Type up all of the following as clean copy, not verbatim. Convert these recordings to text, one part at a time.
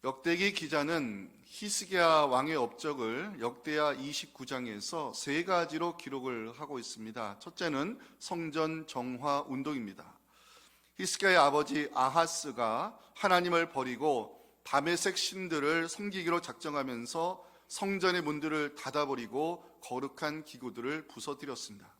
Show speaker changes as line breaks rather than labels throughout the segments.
역대기 기자는 히스기야 왕의 업적을 역대하 29장에서 세 가지로 기록을 하고 있습니다. 첫째는 성전 정화 운동입니다. 히스기야의 아버지 아하스가 하나님을 버리고 다메섹 신들을 섬기기로 작정하면서 성전의 문들을 닫아버리고 거룩한 기구들을 부서뜨렸습니다.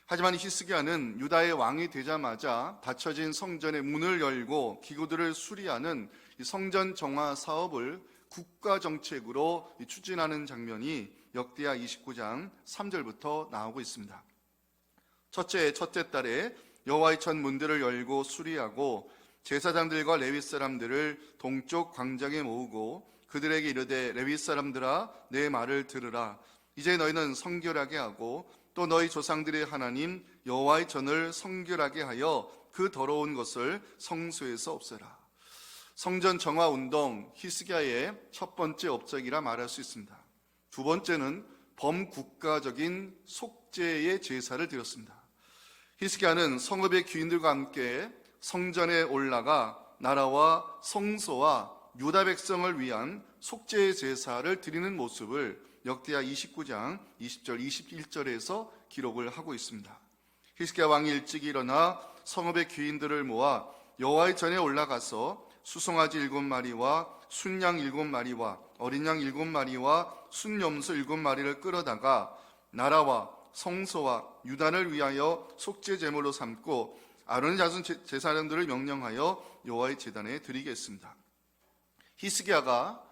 하지만 히스기야는 유다의 왕이 되자마자 닫혀진 성전의 문을 열고 기구들을 수리하는 성전 정화 사업을 국가 정책으로 추진하는 장면이 역대하 29장 3절부터 나오고 있습니다. 첫째 달에 여호와의 전 문들을 열고 수리하고 제사장들과 레위 사람들을 동쪽 광장에 모으고 그들에게 이르되 레위 사람들아 내 말을 들으라. 이제 너희는 성결하게 하고 또 너희 조상들의 하나님 여호와의 전을 성결하게 하여 그 더러운 것을 성소에서 없애라. 성전 정화 운동 히스기야의 첫 번째 업적이라 말할 수 있습니다. 두 번째는 범국가적인 속죄의 제사를 드렸습니다. 히스기야는 성읍의 귀인들과 함께 성전에 올라가 나라와 성소와 유다 백성을 위한 속죄의 제사를 드리는 모습을 역대하 29장 20절 21절에서 기록을 하고 있습니다. 히스기야 왕이 일찍 일어나 성읍의 귀인들을 모아 여호와의 전에 올라가서 수송아지 7마리와 순양 7마리와 어린 양 7마리와 순염소 7마리를 끌어다가 나라와 성소와 유단을 위하여 속죄 제물로 삼고 아론의 자손 제사장들을 명령하여 여호와의 제단에 드리겠습니다. 히스기야가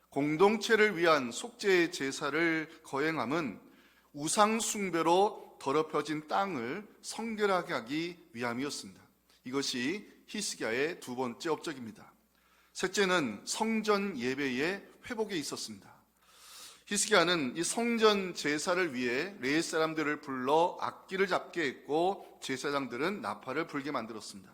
공동체를 위한 속죄의 제사를 거행함은 우상 숭배로 더럽혀진 땅을 성결하게 하기 위함이었습니다. 이것이 히스기야의 두 번째 업적입니다. 셋째는 성전 예배의 회복에 있었습니다. 히스기야는 이 성전 제사를 위해 레위 사람들을 불러 악기를 잡게 했고 제사장들은 나팔을 불게 만들었습니다.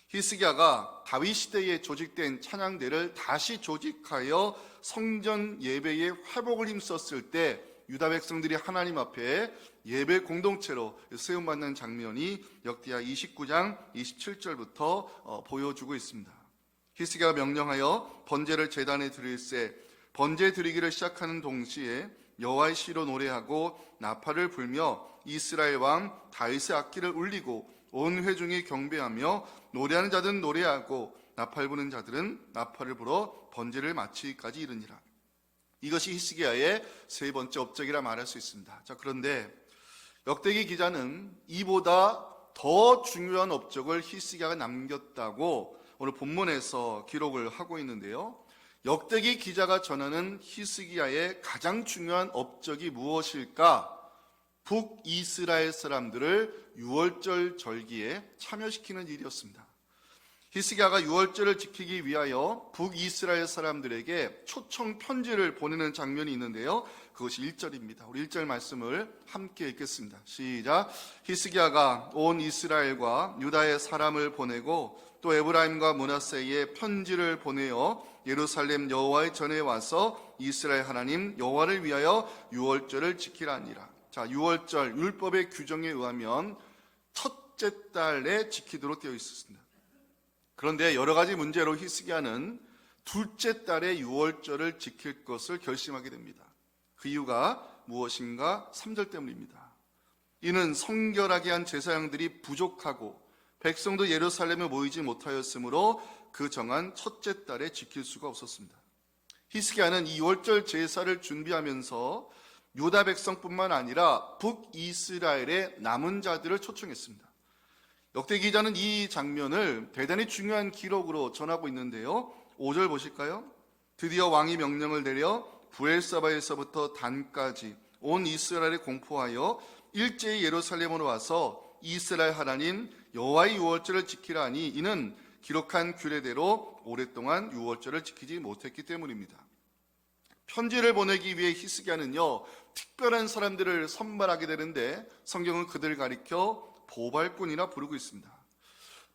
히스기야가 다윗 시대에 조직된 찬양대를 다시 조직하여 성전 예배의 회복을 힘썼을 때 유다 백성들이 하나님 앞에 예배 공동체로 세움받는 장면이 역대하 29장 27절부터 보여주고 있습니다. 히스기야가 명령하여 번제를 제단에 드릴새 번제 드리기를 시작하는 동시에 여호와의 시로 노래하고 나팔을 불며 이스라엘 왕 다윗의 악기를 울리고 온 회중이 경배하며 노래하는 자들은 노래하고 나팔 부는 자들은 나팔을 불어 번제를 마치기까지 이르니라. 이것이 히스기야의 세 번째 업적이라 말할 수 있습니다. 자, 그런데 역대기 기자는 이보다 더 중요한 업적을 히스기야가 남겼다고 오늘 본문에서 기록을 하고 있는데요. 역대기 기자가 전하는 히스기야의 가장 중요한 업적이 무엇일까? 북이스라엘 사람들을 유월절 절기에 참여시키는 일이었습니다. 히스기야가 유월절을 지키기 위하여 북이스라엘 사람들에게 초청 편지를 보내는 장면이 있는데요. 그것이 1절입니다. 우리 1절 말씀을 함께 읽겠습니다. 시작. 히스기야가 온 이스라엘과 유다의 사람을 보내고 또 에브라임과 므낫세에 편지를 보내어 예루살렘 여호와의 전에 와서 이스라엘 하나님 여호와를 위하여 유월절을 지키라니라. 자, 유월절 율법의 규정에 의하면 첫째 달에 지키도록 되어 있었습니다. 그런데 여러 가지 문제로 히스기야는 둘째 달에 유월절을 지킬 것을 결심하게 됩니다. 그 이유가 무엇인가? 3절 때문입니다. 이는 성결하게 한 제사장들이 부족하고 백성도 예루살렘에 모이지 못하였으므로 그 정한 첫째 달에 지킬 수가 없었습니다. 히스기야는 이 유월절 제사를 준비하면서 유다 백성뿐만 아니라 북이스라엘의 남은 자들을 초청했습니다. 역대 기자는 이 장면을 대단히 중요한 기록으로 전하고 있는데요. 5절 보실까요? 드디어 왕이 명령을 내려 부엘사바에서부터 단까지 온 이스라엘에 공포하여 일제히 예루살렘으로 와서 이스라엘 하나님 여호와의 유월절을 지키라 하니 이는 기록한 규례대로 오랫동안 유월절을 지키지 못했기 때문입니다. 편지를 보내기 위해 히스기야는요, 특별한 사람들을 선발하게 되는데 성경은 그들을 가리켜 보발꾼이라 부르고 있습니다.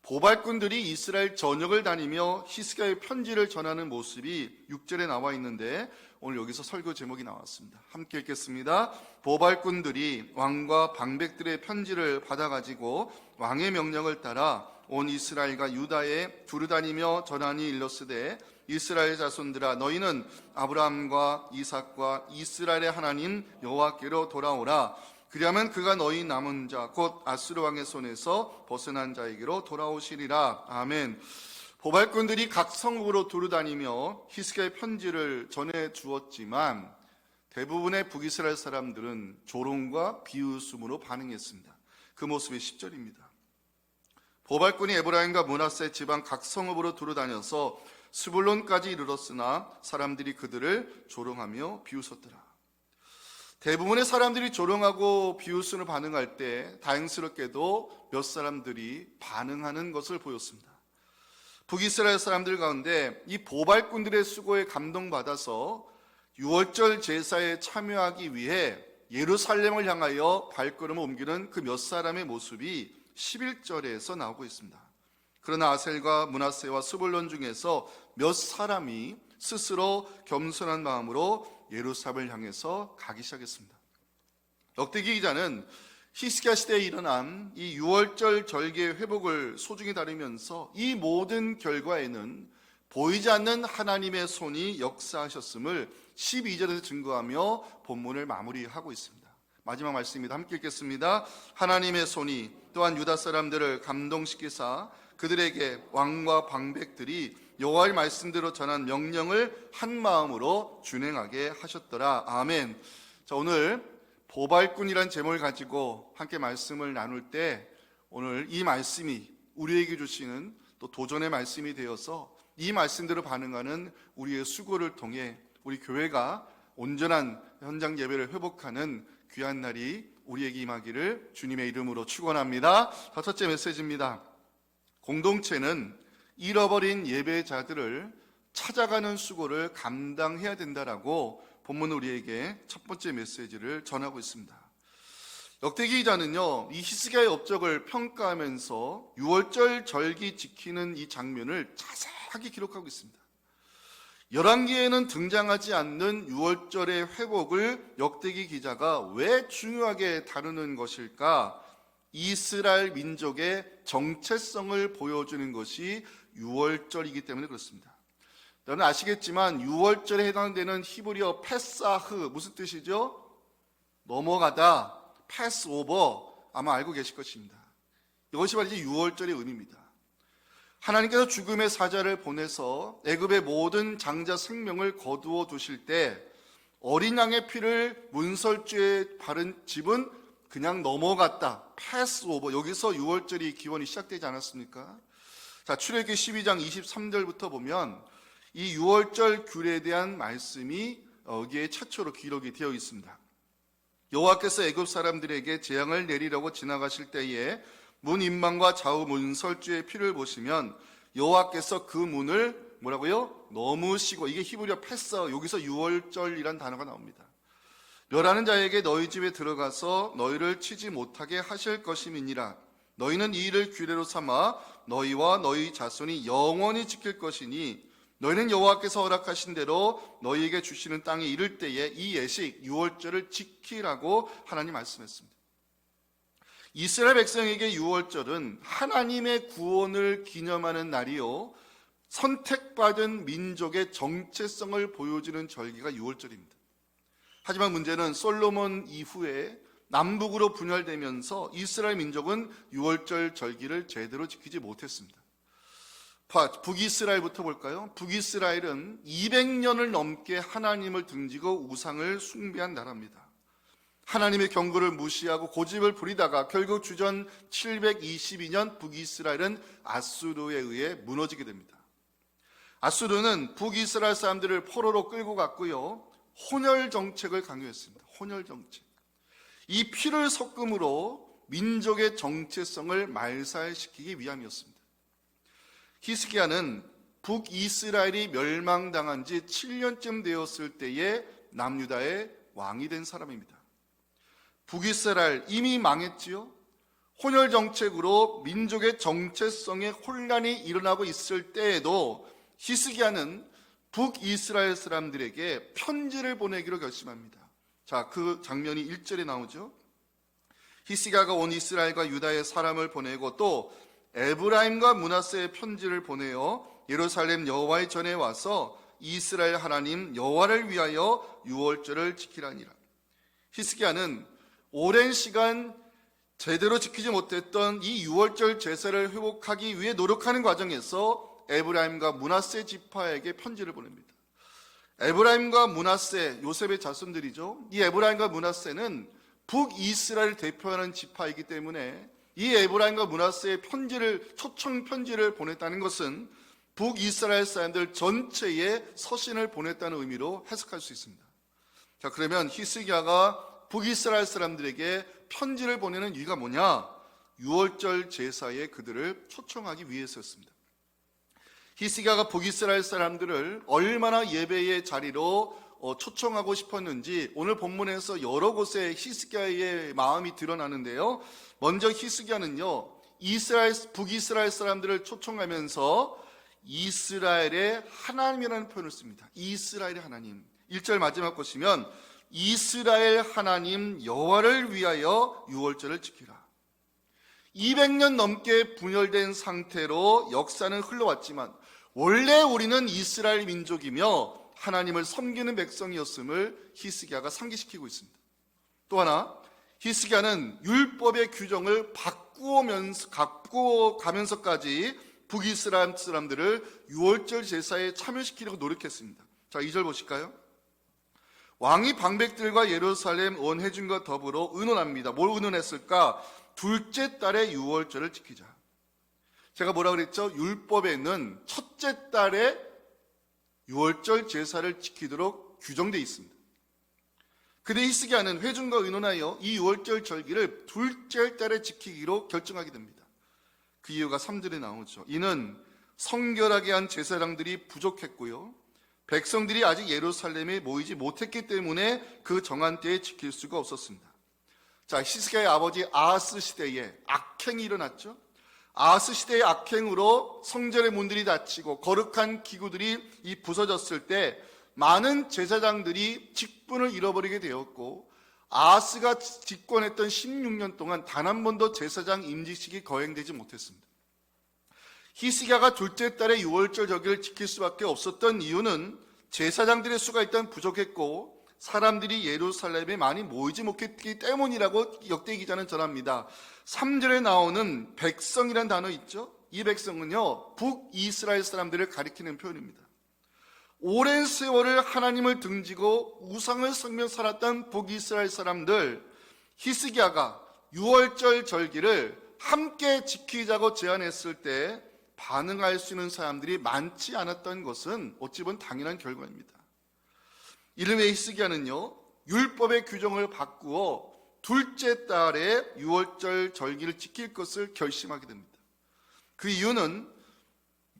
보발꾼들이 이스라엘 전역을 다니며 히스기야의 편지를 전하는 모습이 6절에 나와 있는데 오늘 여기서 설교 제목이 나왔습니다. 함께 읽겠습니다. 보발꾼들이 왕과 방백들의 편지를 받아가지고 왕의 명령을 따라 온 이스라엘과 유다에 두루다니며 전하니 일렀으되 이스라엘 자손들아 너희는 아브라함과 이삭과 이스라엘의 하나님 여호와께로 돌아오라. 그리하면 그가 너희 남은 자 곧 아수르 왕의 손에서 벗어난 자에게로 돌아오시리라. 아멘. 보발꾼들이 각 성읍으로 두루다니며 히스기야의 편지를 전해 주었지만 대부분의 북이스라엘 사람들은 조롱과 비웃음으로 반응했습니다. 그 모습이 10절입니다. 보발꾼이 에브라임과 므낫세 지방 각 성읍으로 두루다녀서 스불론까지 이르렀으나 사람들이 그들을 조롱하며 비웃었더라. 대부분의 사람들이 조롱하고 비웃음을 반응할 때 다행스럽게도 몇 사람들이 반응하는 것을 보였습니다. 북이스라엘 사람들 가운데 이 보발꾼들의 수고에 감동받아서 유월절 제사에 참여하기 위해 예루살렘을 향하여 발걸음을 옮기는 그 몇 사람의 모습이 11절에서 나오고 있습니다. 그러나 아셀과 므낫세와 스불론 중에서 몇 사람이 스스로 겸손한 마음으로 예루살렘을 향해서 가기 시작했습니다. 역대기 기자는 히스기야 시대에 일어난 이 유월절 절기의 회복을 소중히 다루면서 이 모든 결과에는 보이지 않는 하나님의 손이 역사하셨음을 12절에서 증거하며 본문을 마무리하고 있습니다. 마지막 말씀입니다. 함께 읽겠습니다. 하나님의 손이 또한 유다 사람들을 감동시키사 그들에게 왕과 방백들이 여호와의 말씀대로 전한 명령을 한 마음으로 준행하게 하셨더라. 아멘. 자, 오늘 보발꾼이란 제목을 가지고 함께 말씀을 나눌 때 오늘 이 말씀이 우리에게 주시는 또 도전의 말씀이 되어서 이 말씀대로 반응하는 우리의 수고를 통해 우리 교회가 온전한 현장 예배를 회복하는 귀한 날이 우리에게 임하기를 주님의 이름으로 축원합니다. 첫째 메시지입니다. 공동체는 잃어버린 예배자들을 찾아가는 수고를 감당해야 된다라고 본문은 우리에게 첫 번째 메시지를 전하고 있습니다. 역대기 기자는요, 이 히스기야의 업적을 평가하면서 유월절 절기 지키는 이 장면을 자세하게 기록하고 있습니다. 열왕기에는 등장하지 않는 유월절의 회복을 역대기 기자가 왜 중요하게 다루는 것일까? 이스라엘 민족의 정체성을 보여주는 것이 유월절이기 때문에 그렇습니다. 여러분 아시겠지만 유월절에 해당되는 히브리어 패사흐 무슨 뜻이죠? 넘어가다, 패스오버 아마 알고 계실 것입니다. 이것이 바로 이제 유월절의 의미입니다. 하나님께서 죽음의 사자를 보내서 애굽의 모든 장자 생명을 거두어 두실 때 어린 양의 피를 문설주에 바른 집은 그냥 넘어갔다. 패스오버. 여기서 유월절이 기원이 시작되지 않았습니까? 자, 출애굽기 12장 23절부터 보면 이 유월절 규례에 대한 말씀이 여기에 최초로 기록이 되어 있습니다. 여호와께서 애굽 사람들에게 재앙을 내리려고 지나가실 때에 문 임망과 좌우 문설주의 피를 보시면 여호와께서 그 문을 뭐라고요? 넘으시고, 이게 히브리어 패사, 여기서 유월절이란 단어가 나옵니다. 멸하는 자에게 너희 집에 들어가서 너희를 치지 못하게 하실 것임이니라. 너희는 이 일을 규례로 삼아 너희와 너희 자손이 영원히 지킬 것이니 너희는 여호와께서 허락하신 대로 너희에게 주시는 땅에 이를 때에 이 예식 유월절을 지키라고 하나님 말씀했습니다. 이스라엘 백성에게 유월절은 하나님의 구원을 기념하는 날이요, 선택받은 민족의 정체성을 보여주는 절기가 유월절입니다. 하지만 문제는 솔로몬 이후에 남북으로 분열되면서 이스라엘 민족은 유월절 절기를 제대로 지키지 못했습니다. 북이스라엘부터 볼까요? 북이스라엘은 200년을 넘게 하나님을 등지고 우상을 숭배한 나라입니다. 하나님의 경고를 무시하고 고집을 부리다가 결국 주전 722년 북이스라엘은 아수르에 의해 무너지게 됩니다. 아수르는 북이스라엘 사람들을 포로로 끌고 갔고요, 혼혈 정책을 강요했습니다. 혼혈 정책. 이 피를 섞음으로 민족의 정체성을 말살시키기 위함이었습니다. 히스기야는 북이스라엘이 멸망당한 지 7년쯤 되었을 때에 남유다의 왕이 된 사람입니다. 북이스라엘 이미 망했지요. 혼혈 정책으로 민족의 정체성에 혼란이 일어나고 있을 때에도 히스기야는 북이스라엘 사람들에게 편지를 보내기로 결심합니다. 자, 그 장면이 1절에 나오죠. 히스기야가 온 이스라엘과 유다의 사람을 보내고 또 에브라임과 므낫세의 편지를 보내어 예루살렘 여호와의 전에 와서 이스라엘 하나님 여호와를 위하여 유월절을 지키라니라. 히스기야는 오랜 시간 제대로 지키지 못했던 이 유월절 제사를 회복하기 위해 노력하는 과정에서 에브라임과 므낫세 지파에게 편지를 보냅니다. 에브라임과 므낫세, 요셉의 자손들이죠. 이 에브라임과 므낫세는 북이스라엘을 대표하는 지파이기 때문에 이 에브라임과 므낫세의 초청 편지를 보냈다는 것은 북이스라엘 사람들 전체에 서신을 보냈다는 의미로 해석할 수 있습니다. 자, 그러면 히스기야가 북이스라엘 사람들에게 편지를 보내는 이유가 뭐냐? 유월절 제사에 그들을 초청하기 위해서였습니다. 히스기야가 북이스라엘 사람들을 얼마나 예배의 자리로 초청하고 싶었는지 오늘 본문에서 여러 곳에 히스기야의 마음이 드러나는데요. 먼저 히스기야는요, 북이스라엘 사람들을 초청하면서 이스라엘의 하나님이라는 표현을 씁니다. 이스라엘의 하나님. 1절 마지막 보시면 이스라엘 하나님 여호와를 위하여 유월절을 지키라. 200년 넘게 분열된 상태로 역사는 흘러왔지만 원래 우리는 이스라엘 민족이며 하나님을 섬기는 백성이었음을 히스기야가 상기시키고 있습니다. 또 하나, 히스기야는 율법의 규정을 바꾸어 가면서까지 북이스라엘 사람들을 유월절 제사에 참여시키려고 노력했습니다. 자, 2절 보실까요? 왕이 방백들과 예루살렘 온 회중과 더불어 의논합니다. 뭘 의논했을까? 둘째 달에 유월절을 지키자. 제가 뭐라 그랬죠? 율법에는 첫째 달에 유월절 제사를 지키도록 규정되어 있습니다. 그런데 히스기야는 회중과 의논하여 이 유월절 절기를 둘째 달에 지키기로 결정하게 됩니다. 그 이유가 3절에 나오죠. 이는 성결하게 한 제사장들이 부족했고요, 백성들이 아직 예루살렘에 모이지 못했기 때문에 그 정한 때에 지킬 수가 없었습니다. 자, 히스기야의 아버지 아하스 시대에 악행이 일어났죠. 아하스 시대의 악행으로 성전의 문들이 닫히고 거룩한 기구들이 부서졌을 때 많은 제사장들이 직분을 잃어버리게 되었고, 아하스가 집권했던 16년 동안 단 한 번도 제사장 임직식이 거행되지 못했습니다. 히스기야가 둘째 달에 유월절 절기를 지킬 수밖에 없었던 이유는 제사장들의 수가 일단 부족했고 사람들이 예루살렘에 많이 모이지 못했기 때문이라고 역대 기자는 전합니다. 3절에 나오는 백성이라는 단어 있죠? 이 백성은요, 북이스라엘 사람들을 가리키는 표현입니다. 오랜 세월을 하나님을 등지고 우상을 섬겨 살았던 북이스라엘 사람들, 히스기야가 유월절 절기를 함께 지키자고 제안했을 때 반응할 수 있는 사람들이 많지 않았던 것은 어찌 보면 당연한 결과입니다. 이를 위해 히스기야는요, 율법의 규정을 바꾸어 둘째 달에 유월절 절기를 지킬 것을 결심하게 됩니다. 그 이유는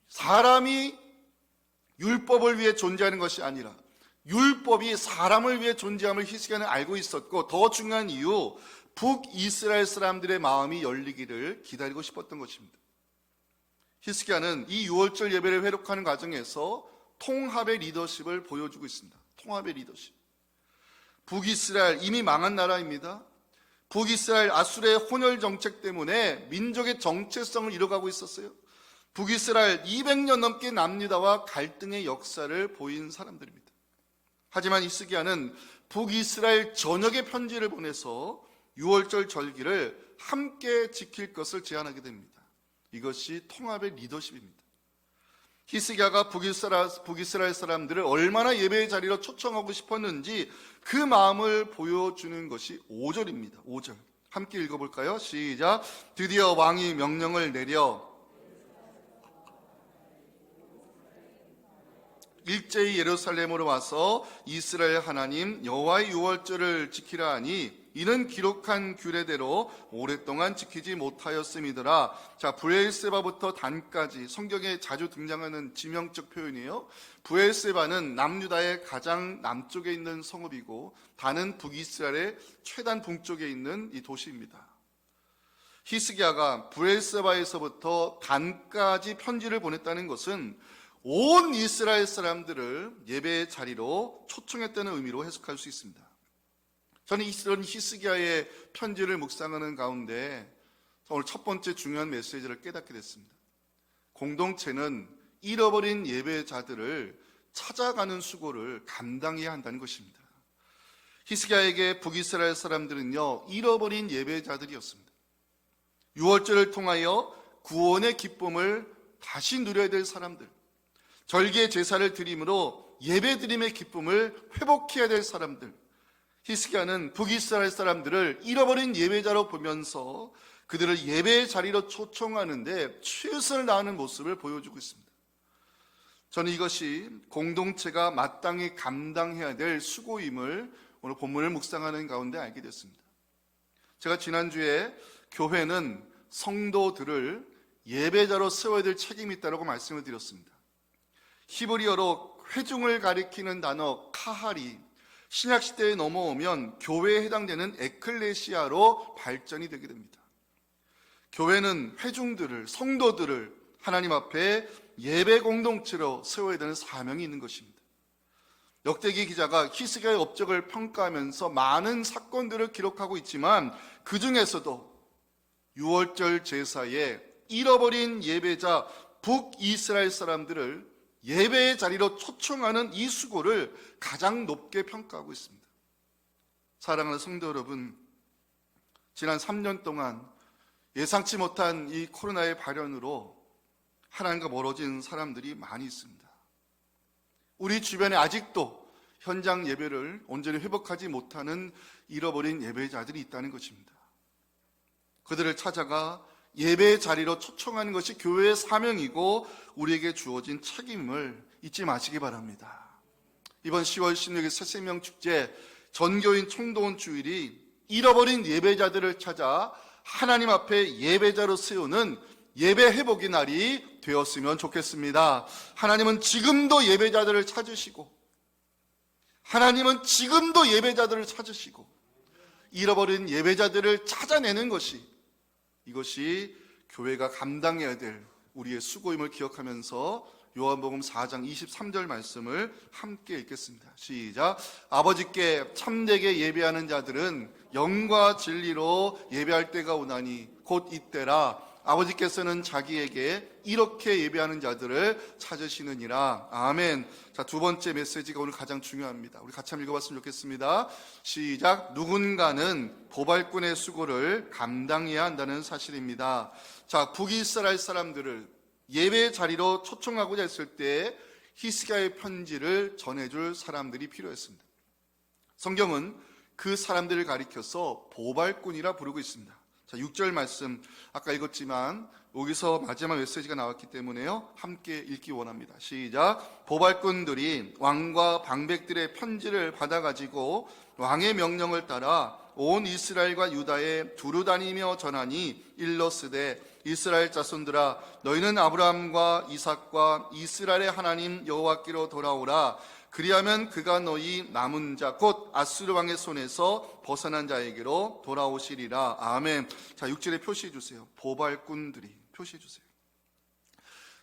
사람이 율법을 위해 존재하는 것이 아니라 율법이 사람을 위해 존재함을 히스기야는 알고 있었고, 더 중요한 이유, 북이스라엘 사람들의 마음이 열리기를 기다리고 싶었던 것입니다. 히스기야는 이 유월절 예배를 회복하는 과정에서 통합의 리더십을 보여주고 있습니다. 통합의 리더십. 북이스라엘 이미 망한 나라입니다. 북이스라엘 아수르의 혼혈 정책 때문에 민족의 정체성을 잃어가고 있었어요. 북이스라엘 200년 넘게 남유다와 갈등의 역사를 보인 사람들입니다. 하지만 히스기야는 북이스라엘 전역에 편지를 보내서 유월절 절기를 함께 지킬 것을 제안하게 됩니다. 이것이 통합의 리더십입니다. 히스기야가 북이스라엘 사람들을 얼마나 예배의 자리로 초청하고 싶었는지 그 마음을 보여주는 것이 5절입니다. 5절. 함께 읽어볼까요? 시작. 드디어 왕이 명령을 내려 일제히 예루살렘으로 와서 이스라엘 하나님 여호와의 유월절을 지키라 하니 이는 기록한 규례대로 오랫동안 지키지 못하였음이더라. 자, 브엘세바부터 단까지 성경에 자주 등장하는 지명적 표현이에요. 브엘세바는 남유다의 가장 남쪽에 있는 성읍이고 단은 북이스라엘의 최단 동쪽에 있는 이 도시입니다. 히스기야가 브엘세바에서부터 단까지 편지를 보냈다는 것은 온 이스라엘 사람들을 예배의 자리로 초청했다는 의미로 해석할 수 있습니다. 저는 이런 히스기야의 편지를 묵상하는 가운데 오늘 첫 번째 중요한 메시지를 깨닫게 됐습니다. 공동체는 잃어버린 예배자들을 찾아가는 수고를 감당해야 한다는 것입니다. 히스기야에게 북이스라엘 사람들은요, 잃어버린 예배자들이었습니다. 유월절을 통하여 구원의 기쁨을 다시 누려야 될 사람들, 절기의 제사를 드림으로 예배드림의 기쁨을 회복해야 될 사람들, 히스기야는 북이스라엘 사람들을 잃어버린 예배자로 보면서 그들을 예배의 자리로 초청하는데 최선을 다하는 모습을 보여주고 있습니다. 저는 이것이 공동체가 마땅히 감당해야 될 수고임을 오늘 본문을 묵상하는 가운데 알게 됐습니다. 제가 지난주에 교회는 성도들을 예배자로 세워야 될 책임이 있다고 말씀을 드렸습니다. 히브리어로 회중을 가리키는 단어 카할이 신약시대에 넘어오면 교회에 해당되는 에클레시아로 발전이 되게 됩니다. 교회는 회중들을, 성도들을 하나님 앞에 예배 공동체로 세워야 되는 사명이 있는 것입니다. 역대기 기자가 히스기야의 업적을 평가하면서 많은 사건들을 기록하고 있지만 그 중에서도 유월절 제사에 잃어버린 예배자 북이스라엘 사람들을 예배의 자리로 초청하는 이 수고를 가장 높게 평가하고 있습니다. 사랑하는 성도 여러분, 지난 3년 동안 예상치 못한 이 코로나의 발현으로 하나님과 멀어진 사람들이 많이 있습니다. 우리 주변에 아직도 현장 예배를 온전히 회복하지 못하는 잃어버린 예배자들이 있다는 것입니다. 그들을 찾아가 예배의 자리로 초청하는 것이 교회의 사명이고 우리에게 주어진 책임을 잊지 마시기 바랍니다. 이번 10월 16일 새생명 축제 전교인 총동원 주일이 잃어버린 예배자들을 찾아 하나님 앞에 예배자로 세우는 예배 회복의 날이 되었으면 좋겠습니다. 하나님은 지금도 예배자들을 찾으시고 하나님은 지금도 예배자들을 찾으시고 잃어버린 예배자들을 찾아내는 것이 이것이 교회가 감당해야 될 우리의 수고임을 기억하면서 요한복음 4장 23절 말씀을 함께 읽겠습니다. 시작. 아버지께 참되게 예배하는 자들은 영과 진리로 예배할 때가 오나니 곧 이때라. 아버지께서는 자기에게 이렇게 예배하는 자들을 찾으시느니라. 아멘. 자, 두 번째 메시지가 오늘 가장 중요합니다. 우리 같이 한번 읽어봤으면 좋겠습니다. 시작. 누군가는 보발꾼의 수고를 감당해야 한다는 사실입니다. 자, 북이스라엘 사람들을 예배 자리로 초청하고자 했을 때 히스기야의 편지를 전해줄 사람들이 필요했습니다. 성경은 그 사람들을 가리켜서 보발꾼이라 부르고 있습니다. 자, 6절 말씀 아까 읽었지만 여기서 마지막 메시지가 나왔기 때문에요, 함께 읽기 원합니다. 시작. 보발꾼들이 왕과 방백들의 편지를 받아가지고 왕의 명령을 따라 온 이스라엘과 유다에 두루 다니며 전하니 일러스되 이스라엘 자손들아 너희는 아브라함과 이삭과 이스라엘의 하나님 여호와께로 돌아오라. 그리하면 그가 너희 남은 자 곧 아수르 왕의 손에서 벗어난 자에게로 돌아오시리라. 아멘. 자, 6절에 표시해 주세요. 보발꾼들이 표시해 주세요.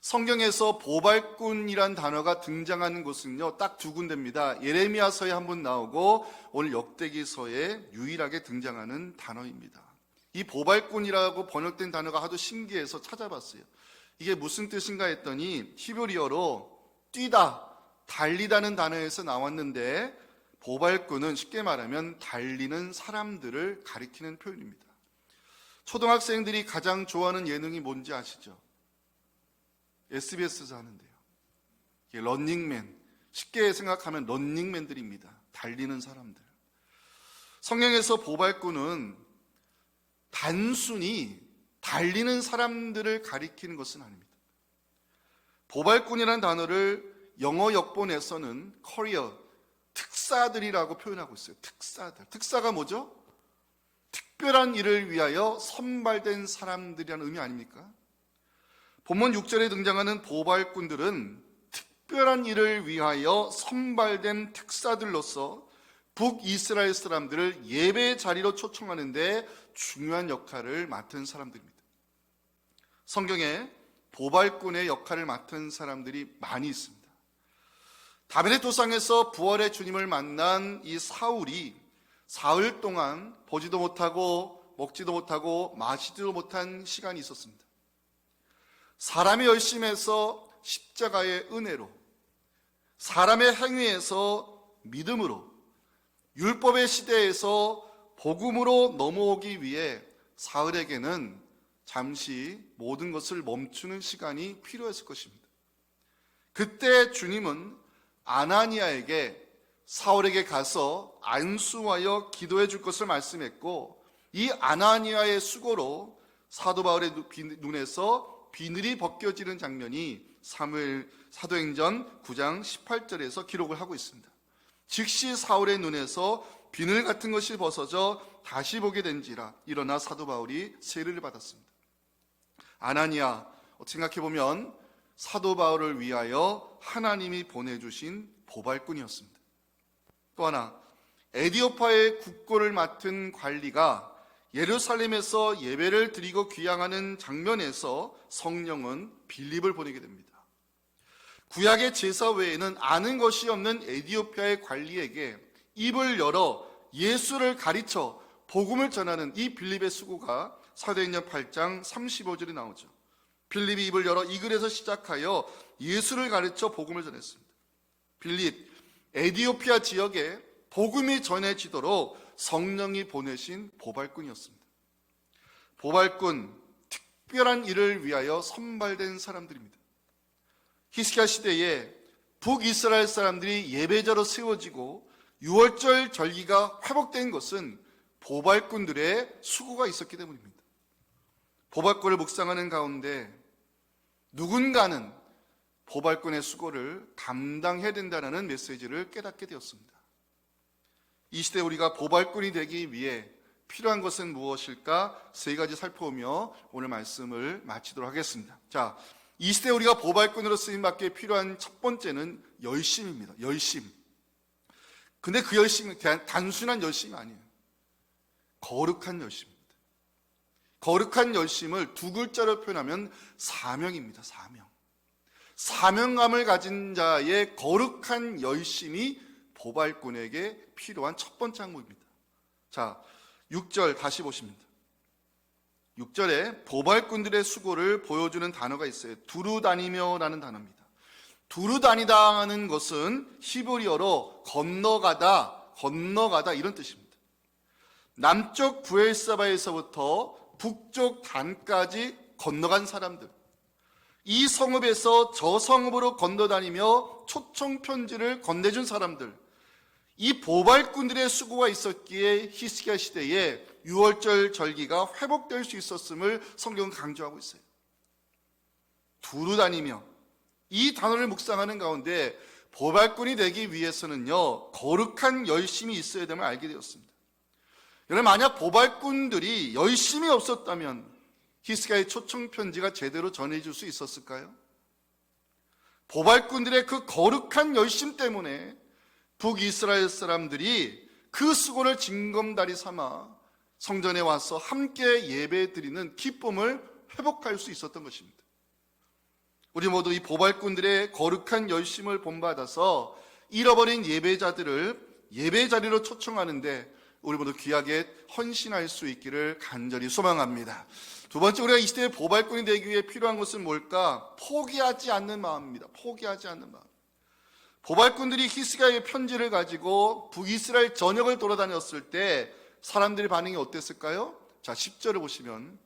성경에서 보발꾼이란 단어가 등장하는 곳은요, 딱 두 군데입니다. 예레미야서에 한 번 나오고 오늘 역대기서에 유일하게 등장하는 단어입니다. 이 보발꾼이라고 번역된 단어가 하도 신기해서 찾아봤어요. 이게 무슨 뜻인가 했더니 히브리어로 뛰다, 달리다는 단어에서 나왔는데 보발꾼은 쉽게 말하면 달리는 사람들을 가리키는 표현입니다. 초등학생들이 가장 좋아하는 예능이 뭔지 아시죠? SBS에서 하는데요. 이게 런닝맨, 쉽게 생각하면 런닝맨들입니다. 달리는 사람들. 성경에서 보발꾼은 단순히 달리는 사람들을 가리키는 것은 아닙니다. 보발꾼이라는 단어를 영어 역본에서는 커리어, 특사들이라고 표현하고 있어요. 특사들. 특사가 뭐죠? 특별한 일을 위하여 선발된 사람들이라는 의미 아닙니까? 본문 6절에 등장하는 보발꾼들은 특별한 일을 위하여 선발된 특사들로서 북이스라엘 사람들을 예배의 자리로 초청하는데 중요한 역할을 맡은 사람들입니다. 성경에 보발꾼의 역할을 맡은 사람들이 많이 있습니다. 다비데 도상에서 부활의 주님을 만난 이 사울이 사흘 동안 보지도 못하고 먹지도 못하고 마시지도 못한 시간이 있었습니다. 사람의 열심에서 십자가의 은혜로, 사람의 행위에서 믿음으로, 율법의 시대에서 복음으로 넘어오기 위해 사울에게는 잠시 모든 것을 멈추는 시간이 필요했을 것입니다. 그때 주님은 아나니아에게 사울에게 가서 안수하여 기도해 줄 것을 말씀했고, 이 아나니아의 수고로 사도 바울의 눈에서 비늘이 벗겨지는 장면이 사도행전 9장 18절에서 기록을 하고 있습니다. 즉시 사울의 눈에서 비늘 같은 것이 벗어져 다시 보게 된지라 일어나 사도 바울이 세례를 받았습니다. 아나니아, 생각해보면 사도 바울을 위하여 하나님이 보내주신 보발꾼이었습니다. 또 하나, 에디오파의 국고를 맡은 관리가 예루살렘에서 예배를 드리고 귀향하는 장면에서 성령은 빌립을 보내게 됩니다. 구약의 제사 외에는 아는 것이 없는 에디오피아의 관리에게 입을 열어 예수를 가르쳐 복음을 전하는 이 빌립의 수고가 사도행전 8장 35절에 나오죠. 빌립이 입을 열어 이 글에서 시작하여 예수를 가르쳐 복음을 전했습니다. 빌립, 에디오피아 지역에 복음이 전해지도록 성령이 보내신 보발꾼이었습니다. 보발꾼, 특별한 일을 위하여 선발된 사람들입니다. 히스기야 시대에 북이스라엘 사람들이 예배자로 세워지고 6월절 절기가 회복된 것은 보발꾼들의 수고가 있었기 때문입니다. 보발꾼을 묵상하는 가운데 누군가는 보발꾼의 수고를 감당해야 된다는 메시지를 깨닫게 되었습니다. 이 시대 우리가 보발꾼이 되기 위해 필요한 것은 무엇일까? 세 가지 살펴보며 오늘 말씀을 마치도록 하겠습니다. 자, 이 시대 우리가 보발꾼으로 쓰임받기에 필요한 첫 번째는 열심입니다. 열심. 근데 그 열심은 단순한 열심이 아니에요. 거룩한 열심입니다. 거룩한 열심을 두 글자로 표현하면 사명입니다. 사명. 사명감을 가진 자의 거룩한 열심이 보발꾼에게 필요한 첫 번째 항목입니다. 자, 6절 다시 보십니다. 6절에 보발꾼들의 수고를 보여주는 단어가 있어요. 두루다니며라는 단어입니다. 두루다니다는 것은 히브리어로 건너가다 이런 뜻입니다. 남쪽 브엘사바에서부터 북쪽 단까지 건너간 사람들, 이 성읍에서 저 성읍으로 건너다니며 초청 편지를 건네준 사람들, 이 보발꾼들의 수고가 있었기에 히스기야 시대에 6월절 절기가 회복될 수 있었음을 성경은 강조하고 있어요. 두루다니며, 이 단어를 묵상하는 가운데 보발꾼이 되기 위해서는요, 거룩한 열심이 있어야 됨을 알게 되었습니다. 여러분, 만약 보발꾼들이 열심이 없었다면 히스기야의 초청 편지가 제대로 전해질 수 있었을까요? 보발꾼들의 그 거룩한 열심 때문에 북이스라엘 사람들이 그 수고를 징검다리 삼아 성전에 와서 함께 예배드리는 기쁨을 회복할 수 있었던 것입니다. 우리 모두 이 보발꾼들의 거룩한 열심을 본받아서 잃어버린 예배자들을 예배자리로 초청하는데 우리 모두 귀하게 헌신할 수 있기를 간절히 소망합니다. 두 번째, 우리가 이 시대의 보발꾼이 되기 위해 필요한 것은 뭘까? 포기하지 않는 마음입니다. 포기하지 않는 마음. 보발꾼들이 히스기야의 편지를 가지고 북이스라엘 전역을 돌아다녔을 때 사람들의 반응이 어땠을까요? 자, 10절을 보시면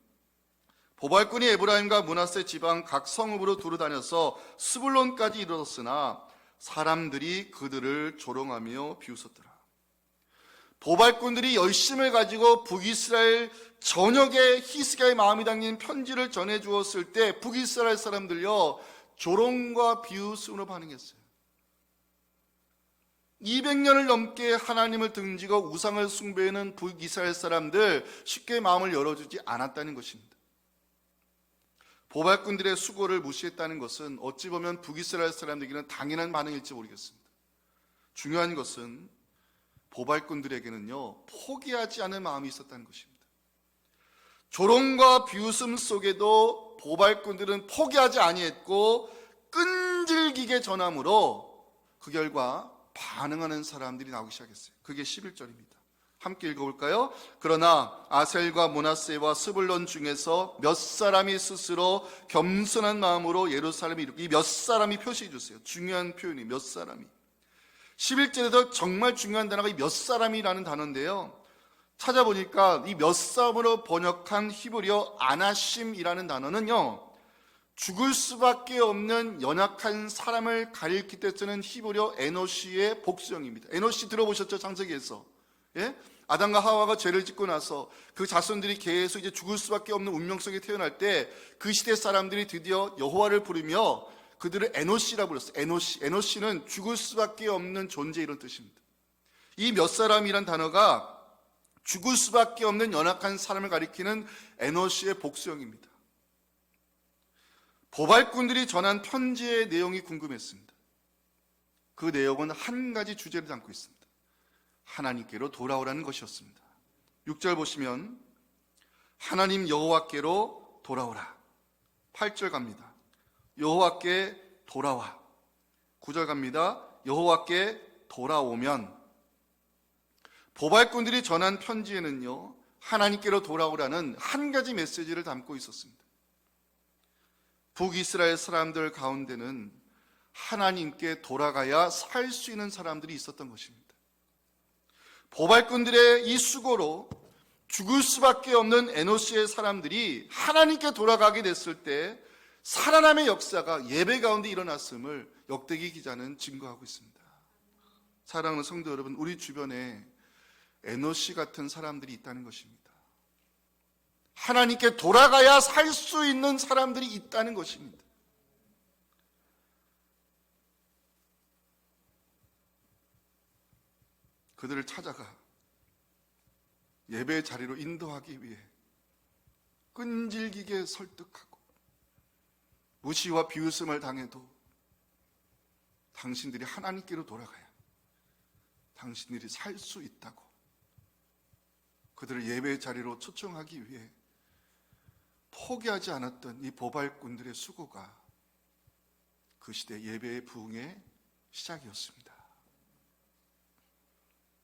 보발꾼이 에브라임과 므낫세 지방 각 성읍으로 두루다녀서 스불론까지 이르렀으나 사람들이 그들을 조롱하며 비웃었더라. 보발꾼들이 열심을 가지고 북이스라엘 전역에 히스기야의 마음이 담긴 편지를 전해 주었을 때 북이스라엘 사람들요, 조롱과 비웃음으로 반응했어요. 200년을 넘게 하나님을 등지고 우상을 숭배하는 북이스라엘 사람들 쉽게 마음을 열어주지 않았다는 것입니다. 보발꾼들의 수고를 무시했다는 것은 어찌 보면 북이스라엘 사람들에게는 당연한 반응일지 모르겠습니다. 중요한 것은 보발꾼들에게는요, 포기하지 않은 마음이 있었다는 것입니다. 조롱과 비웃음 속에도 보발꾼들은 포기하지 아니했고 끈질기게 전함으로 그 결과 반응하는 사람들이 나오기 시작했어요. 그게 11절입니다. 함께 읽어볼까요? 그러나 아셀과 므낫세와 스불론 중에서 몇 사람이 스스로 겸손한 마음으로 예루살렘에 이르고, 이 몇 사람이 표시해 주세요. 중요한 표현이 몇 사람이. 11절에서 정말 중요한 단어가 이 몇 사람이라는 단어인데요, 찾아보니까 이 몇 사람으로 번역한 히브리어 아나심이라는 단어는요, 죽을 수밖에 없는 연약한 사람을 가리킬 때 쓰는 히브리어 에노시의 복수형입니다. 에노시 들어보셨죠? 창세기에서. 예? 아담과 하와가 죄를 짓고 나서 그 자손들이 계속 이제 죽을 수밖에 없는 운명 속에 태어날 때 그 시대 사람들이 드디어 여호와를 부르며 그들을 에노시라고 불렀어요. 에노시. 에노시는 죽을 수밖에 없는 존재, 이런 뜻입니다. 이 몇 사람이란 단어가 죽을 수밖에 없는 연약한 사람을 가리키는 에노시의 복수형입니다. 보발꾼들이 전한 편지의 내용이 궁금했습니다. 그 내용은 한 가지 주제를 담고 있습니다. 하나님께로 돌아오라는 것이었습니다. 6절 보시면 하나님 여호와께로 돌아오라. 8절 갑니다. 여호와께 돌아와. 9절 갑니다. 여호와께 돌아오면. 보발꾼들이 전한 편지에는요, 하나님께로 돌아오라는 한 가지 메시지를 담고 있었습니다. 북이스라엘 사람들 가운데는 하나님께 돌아가야 살 수 있는 사람들이 있었던 것입니다. 보발꾼들의 이 수고로 죽을 수밖에 없는 에노시의 사람들이 하나님께 돌아가게 됐을 때 살아남의 역사가 예배 가운데 일어났음을 역대기 기자는 증거하고 있습니다. 사랑하는 성도 여러분, 우리 주변에 에노시 같은 사람들이 있다는 것입니다. 하나님께 돌아가야 살 수 있는 사람들이 있다는 것입니다. 그들을 찾아가 예배의 자리로 인도하기 위해 끈질기게 설득하고, 무시와 비웃음을 당해도 당신들이 하나님께로 돌아가야 당신들이 살 수 있다고 그들을 예배의 자리로 초청하기 위해 포기하지 않았던 이 보발꾼들의 수고가 그 시대 예배의 부흥의 시작이었습니다.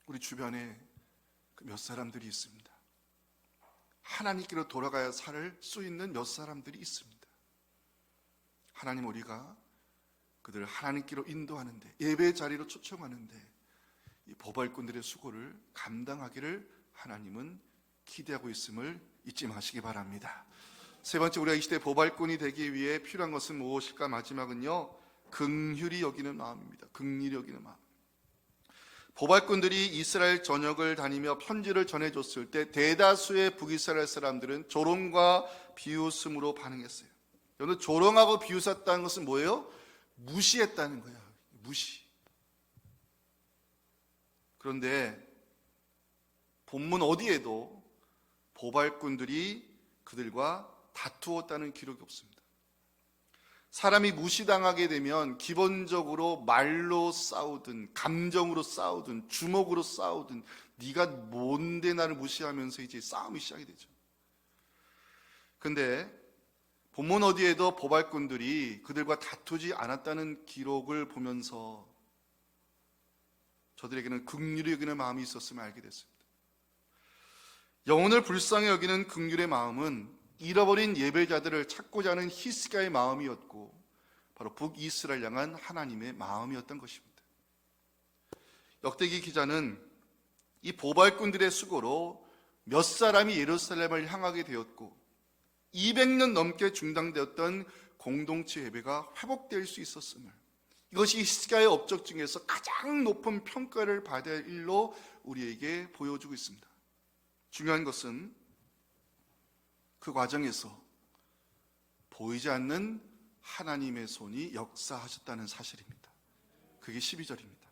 우리 주변에 몇 사람들이 있습니다. 하나님께로 돌아가야 살 수 있는 몇 사람들이 있습니다. 하나님, 우리가 그들을 하나님께로 인도하는데, 예배의 자리로 초청하는데 이 보발꾼들의 수고를 감당하기를 하나님은 기대하고 있음을 잊지 마시기 바랍니다. 세 번째, 우리가 이 시대 보발꾼이 되기 위해 필요한 것은 무엇일까? 마지막은요, 긍휼히 여기는 마음입니다. 긍휼히 여기는 마음. 보발꾼들이 이스라엘 전역을 다니며 편지를 전해줬을 때 대다수의 북이스라엘 사람들은 조롱과 비웃음으로 반응했어요. 여러분, 조롱하고 비웃었다는 것은 뭐예요? 무시했다는 거예요. 무시. 그런데 본문 어디에도 보발꾼들이 그들과 다투었다는 기록이 없습니다. 사람이 무시당하게 되면 기본적으로 말로 싸우든 감정으로 싸우든 주먹으로 싸우든 네가 뭔데 나를 무시하면서 이제 싸움이 시작이 되죠. 근데 본문 어디에도 보발꾼들이 그들과 다투지 않았다는 기록을 보면서 저들에게는 긍휼히 여기는 마음이 있었음을 알게 됐습니다. 영혼을 불쌍히 여기는 긍휼의 마음은 잃어버린 예배자들을 찾고자 하는 히스기야의 마음이었고 바로 북이스라엘 향한 하나님의 마음이었던 것입니다. 역대기 기자는 이 보발꾼들의 수고로 몇 사람이 예루살렘을 향하게 되었고 200년 넘게 중단되었던 공동체 예배가 회복될 수 있었음을, 이것이 히스기야의 업적 중에서 가장 높은 평가를 받을 일로 우리에게 보여주고 있습니다. 중요한 것은 그 과정에서 보이지 않는 하나님의 손이 역사하셨다는 사실입니다. 그게 12절입니다.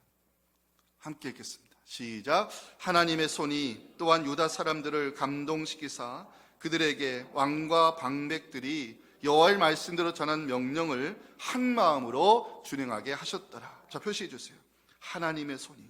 함께 읽겠습니다. 시작. 하나님의 손이 또한 유다 사람들을 감동시키사 그들에게 왕과 방백들이 여호와의 말씀대로 전한 명령을 한 마음으로 준행하게 하셨더라. 자, 표시해 주세요. 하나님의 손이.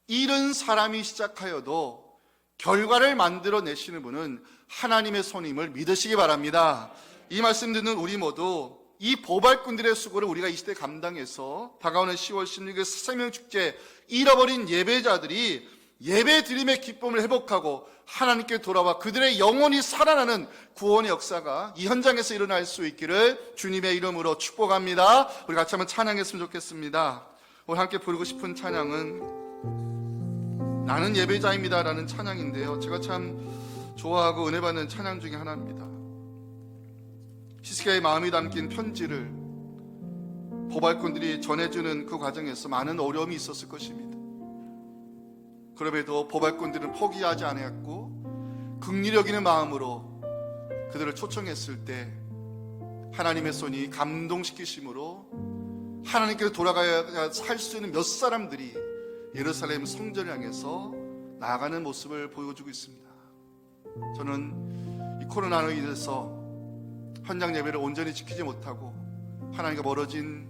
일은 사람이 시작하여도 결과를 만들어내시는 분은 하나님의 손임을 믿으시기 바랍니다. 이 말씀 듣는 우리 모두 이 보발꾼들의 수고를 우리가 이 시대에 감당해서 다가오는 10월 16일 생명축제 잃어버린 예배자들이 예배드림의 기쁨을 회복하고 하나님께 돌아와 그들의 영혼이 살아나는 구원의 역사가 이 현장에서 일어날 수 있기를 주님의 이름으로 축복합니다. 우리 같이 한번 찬양했으면 좋겠습니다. 오늘 함께 부르고 싶은 찬양은 나는 예배자입니다 라는 찬양인데요, 제가 참 좋아하고 은혜 받는 찬양 중에 하나입니다. 히스기야의 마음이 담긴 편지를 보발꾼들이 전해주는 그 과정에서 많은 어려움이 있었을 것입니다. 그럼에도 보발꾼들은 포기하지 않았고 긍휼히 여기는 마음으로 그들을 초청했을 때 하나님의 손이 감동시키심으로 하나님께로 돌아가야 살 수 있는 몇 사람들이 예루살렘 성전을 향해서 나아가는 모습을 보여주고 있습니다. 저는 이 코로나로 인해서 현장 예배를 온전히 지키지 못하고 하나님과 멀어진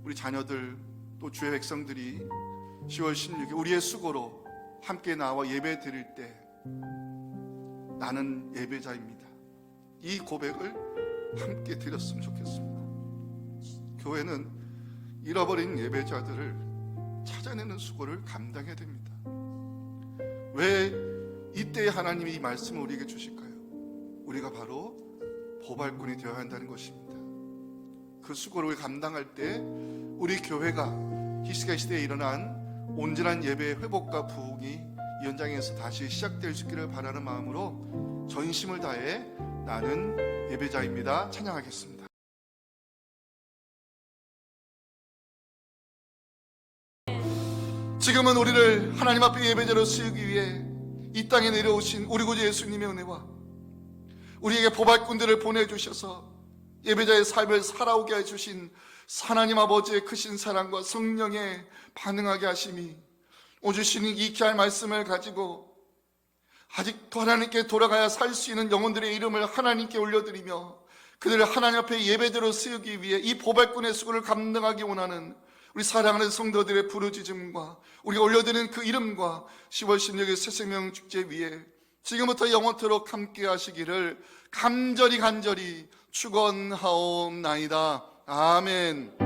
우리 자녀들 또 주의 백성들이 10월 16일 우리의 수고로 함께 나와 예배 드릴 때 나는 예배자입니다, 이 고백을 함께 드렸으면 좋겠습니다. 교회는 잃어버린 예배자들을 찾아내는 수고를 감당해야 됩니다. 왜 이때에 하나님이 이 말씀을 우리에게 주실까요? 우리가 바로 보발꾼이 되어야 한다는 것입니다. 그 수고를 감당할 때 우리 교회가 히스기야 시대에 일어난 온전한 예배의 회복과 부흥이 이 현장에서 다시 시작될 수 있기를 바라는 마음으로 전심을 다해 나는 예배자입니다 찬양하겠습니다. 지금은 우리를 하나님 앞에 예배자로 쓰기 위해 이 땅에 내려오신 우리 구주 예수님의 은혜와 우리에게 보발꾼들을 보내주셔서 예배자의 삶을 살아오게 해주신 하나님 아버지의 크신 사랑과 성령에 반응하게 하심이 오늘 주시는 이 귀한 말씀을 가지고 아직도 하나님께 돌아가야 살 수 있는 영혼들의 이름을 하나님께 올려드리며 그들을 하나님 앞에 예배대로 세우기 위해 이 보발꾼의 수고를 감당하기 원하는 우리 사랑하는 성도들의 부르짖음과 우리가 올려드리는 그 이름과 10월 16일 새생명 축제 위에 지금부터 영원토록 함께 하시기를 간절히 축원하옵나이다. 아멘.